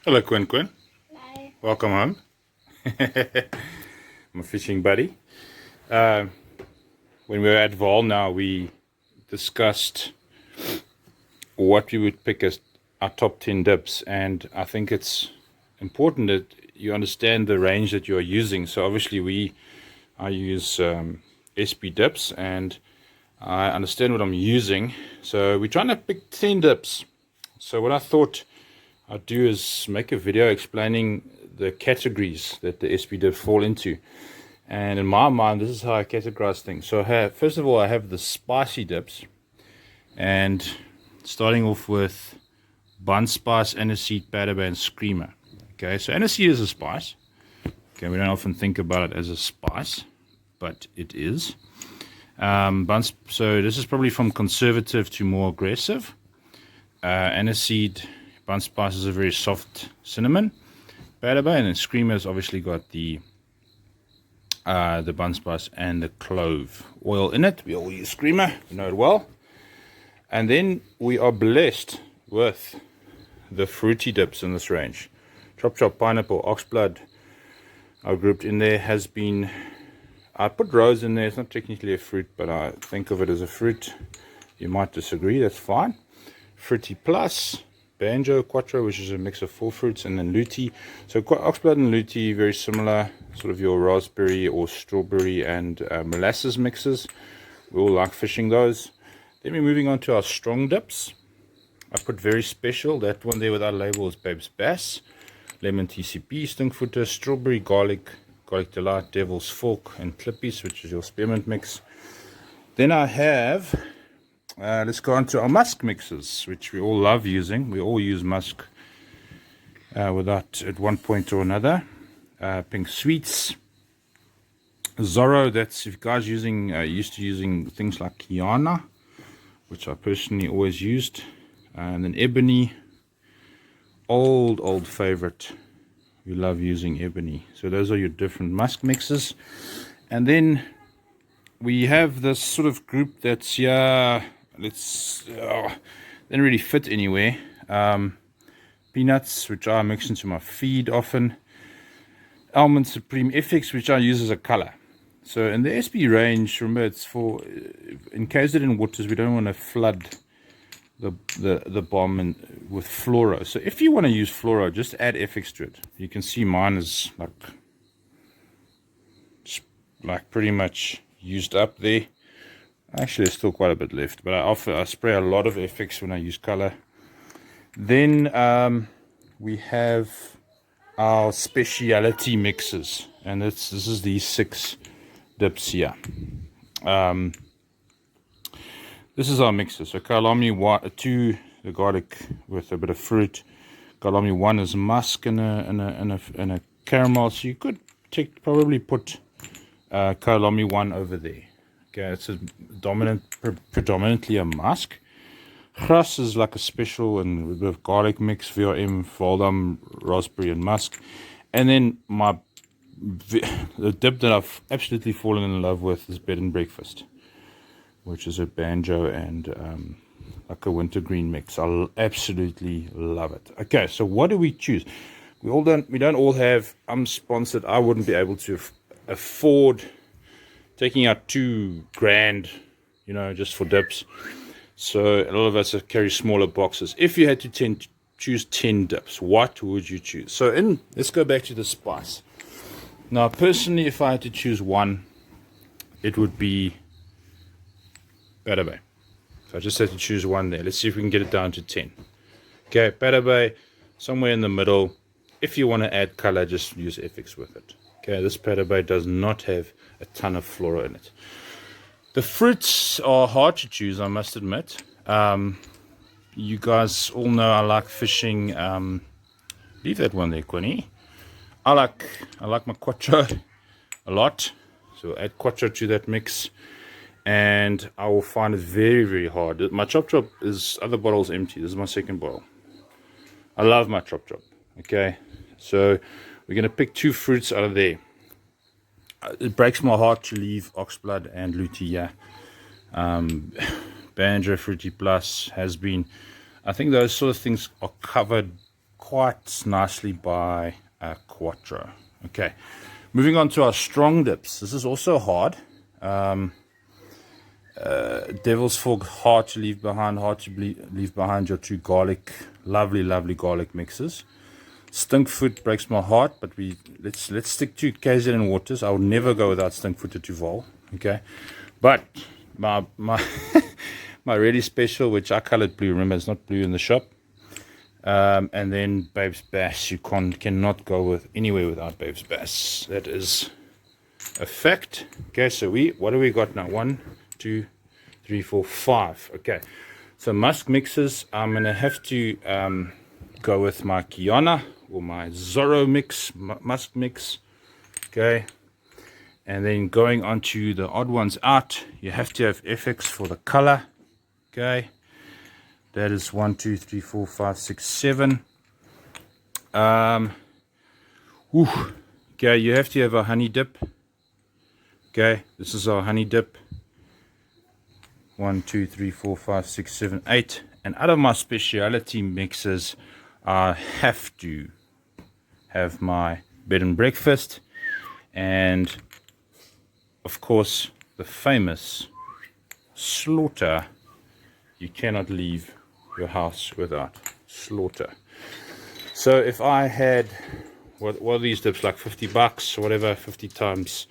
Hello, Quinn Quinn. Hello. Welcome home. I'm a fishing buddy. Uh, when we were at Val now, we discussed what we would pick as our top 10 dips, and I think it's important that you understand the range that you're using. So obviously I use SB dips, and I understand what I'm using. So we're trying to pick 10 dips. So what I thought I'd do is make a video explaining the categories that the SB dips fall into. And in my mind, this is how I categorize things. So first of all, I have the spicy dips, and starting off with Bun Spice, Aniseed, Badaba, and Screamer. Okay, so Aniseed is a spice. Okay, we don't often think about it as a spice, but it is. So this is probably from conservative to more aggressive. Aniseed, Bun Spice is a very soft cinnamon. Badaba, and then Screamer's obviously got the Bun Spice and the clove oil in it. We all use Screamer, you know it well. And then we are blessed with the fruity dips in this range. Chop Chop, Pineapple, Oxblood are grouped in there. I put rose in there. It's not technically a fruit, but I think of it as a fruit. You might disagree, that's fine. Fruity Plus, Banjo, Quattro, which is a mix of 4 fruits, and then Luti. So Oxblood and Luti, very similar, sort of your raspberry or strawberry and molasses mixes. We all like fishing those. Then we're moving on to our strong dips. I put very special. That one there without label is Babes Bass, Lemon TCP, Stinkfooter, Strawberry Garlic, Garlic Delight, Devil's Fork, and Clippies, which is your spearmint mix. Then I have, let's go on to our musk mixes, which we all love using. We all use musk at one point or another. Pink Sweets, Zorro, that's if you guys used to using things like Kiana, which I personally always used. And then Ebony, old favorite. We love using Ebony. So those are your different musk mixes. And then we have this sort of group that's didn't really fit anywhere. Peanuts, which I mix into my feed often. Almond Supreme FX, which I use as a color. So in the SB range, remember, it's for encased in waters. We don't want to flood the bomb with fluoro. So if you want to use fluoro, just add FX to it. You can see mine is like pretty much used up there. Actually, there's still quite a bit left, but I spray a lot of FX when I use color. Then we have our speciality mixes, and this is these 6 dips here. This is our mixer. So Kailami 2, the garlic with a bit of fruit. Kailami 1 is musk and a caramel. So you could probably put Kailami 1 over there. Okay, it's predominantly a musk. Gras is like a special and a bit of garlic mix, VRM, Valdam, raspberry, and musk. And then the dip that I've absolutely fallen in love with is Bed and Breakfast, which is a banjo and like a wintergreen mix. I absolutely love it. Okay, so what do we choose? We don't all have. I'm sponsored. I wouldn't be able to afford taking out $2,000, just for dips. So a lot of us carry smaller boxes. If you had to choose 10 dips, what would you choose? So let's go back to the spice. Now, personally, if I had to choose one, it would be Badaba. So I just had to choose one there. Let's see if we can get it down to 10. Okay, Badaba, somewhere in the middle. If you want to add color, just use FX with it. Okay, this Badaba does not have a ton of flora in it. The fruits are hard to choose, I must admit. You guys all know I like fishing. Leave that one there, Quinny. I like my Quattro a lot. So add Quattro to that mix, and I will find it very, very hard. My Chop Chop other bottle's empty. This is my second bottle. I love my Chop Chop. Okay, so we're going to pick 2 fruits out of there. It breaks my heart to leave Oxblood and Luti. Banjo, Fruity Plus has been. I think those sort of things are covered quite nicely by Quattro. Okay, moving on to our strong dips. This is also hard. Devil's Fork, hard to leave behind. Hard to leave behind your two garlic, lovely garlic mixes. Stinkfoot breaks my heart, but let's stick to KZN Waters. I would never go without Stinkfoot or Duval. Okay, but my my really special, which I colored blue. Remember, it's not blue in the shop. And then Babe's Bass. You cannot go anywhere without Babe's Bass. That is a fact. Okay, so what do we got now? 1, 2, 3, 4, 5. Okay, so musk mixes. I'm gonna have to go with my Kiana or my Zorro mix, musk mix. Okay, and then going on to the odd ones out, you have to have FX for the color. Okay, that is 1, 2, 3, 4, 5, 6, 7. Okay, you have to have a honey dip. Okay, this is our honey dip. 1, 2, 3, 4, 5, 6, 7, 8. And out of my specialty mixes, I have to have my bed and breakfast, and of course the famous Slaughter. You cannot leave your house without Slaughter. So if I had what are these dips, like $50 or whatever, 50 times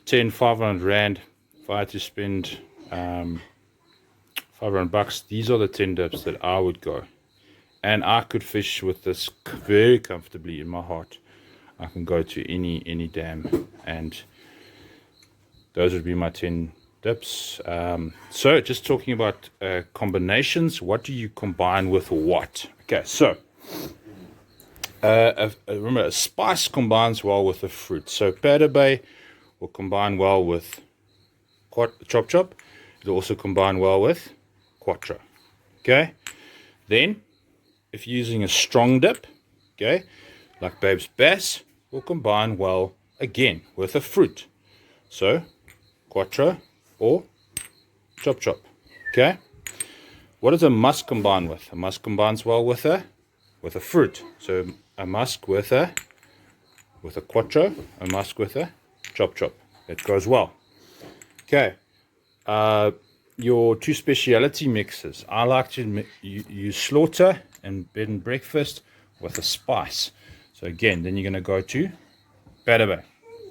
10, 500 rand. If I had to spend $500, these are the 10 dips that I would go. And I could fish with this very comfortably in my heart. I can go to any dam, and those would be my 10 dips. So just talking about combinations, what do you combine with what? Okay, so remember, a spice combines well with a fruit. So Pada Bay will combine well with Chop Chop. It'll also combine well with Quattro. Okay, then if you're using a strong dip, okay, like Babe's Bass, will combine well again with a fruit. So Quattro or Chop Chop. Okay, what does a musk combine with? A musk combines well with a fruit. So a musk with a Quattro, a musk with a Chop Chop. It goes well. Okay, your two speciality mixes. I like to use Slaughter and bed and breakfast with a spice. So again, then you're going to go to Pada Bay.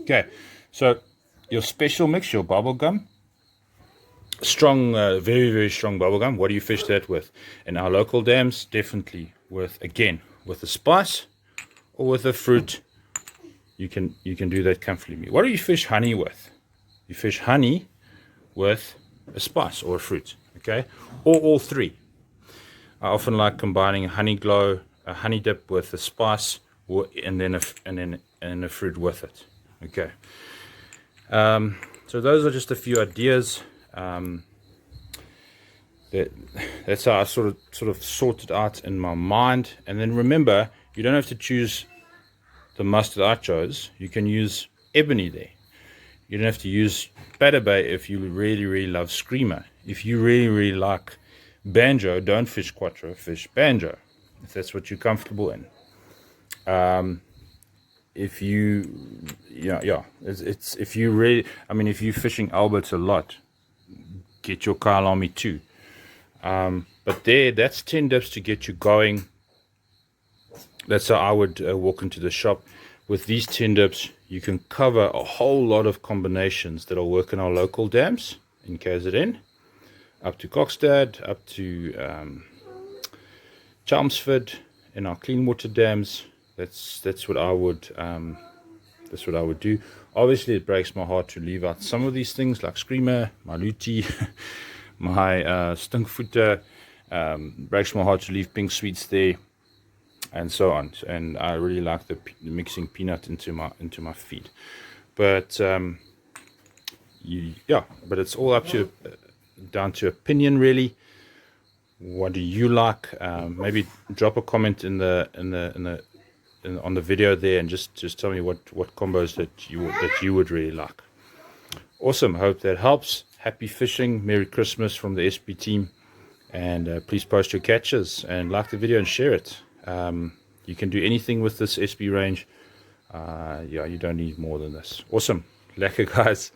Okay, so your special mix, your bubble gum, strong, very strong bubble gum. What do you fish that with? In our local dams, definitely with a spice or with a fruit. You can do that comfortably. What do you fish honey with? You fish honey with a spice or a fruit. Okay, or all three. I often like combining a honey glow, a honey dip with a spice, and then a fruit with it. Okay. So those are just a few ideas. That's how I sort of sorted out in my mind. And then remember, you don't have to choose the mustard I chose. You can use ebony there. You don't have to use Pada Bay if you really love Screamer. If you really like banjo, don't fish Quattro, fish banjo, if that's what you're comfortable in. If you, it's if you really, if you're fishing Alberts a lot, get your Kyalami too. But that's 10 dips to get you going. That's how I would walk into the shop. With these 10 dips, you can cover a whole lot of combinations that'll work in our local dams in KZN, up to Kokstad, up to Chelmsford, in our clean water dams. That's what I would do. Obviously, it breaks my heart to leave out some of these things like Screamer, my Luti, my Stinkfooter. Breaks my heart to leave Pink Sweets there, and so on. And I really like the mixing peanut into my feed. But but it's all up to down to opinion, really. What do you like? Maybe drop a comment on the video there, and just tell me what combos that you would really like. Awesome. Hope that helps. Happy fishing. Merry Christmas from the SB team. And please post your catches and like the video and share it. You can do anything with this SB range. Yeah, you don't need more than this. Awesome. Lekker, guys.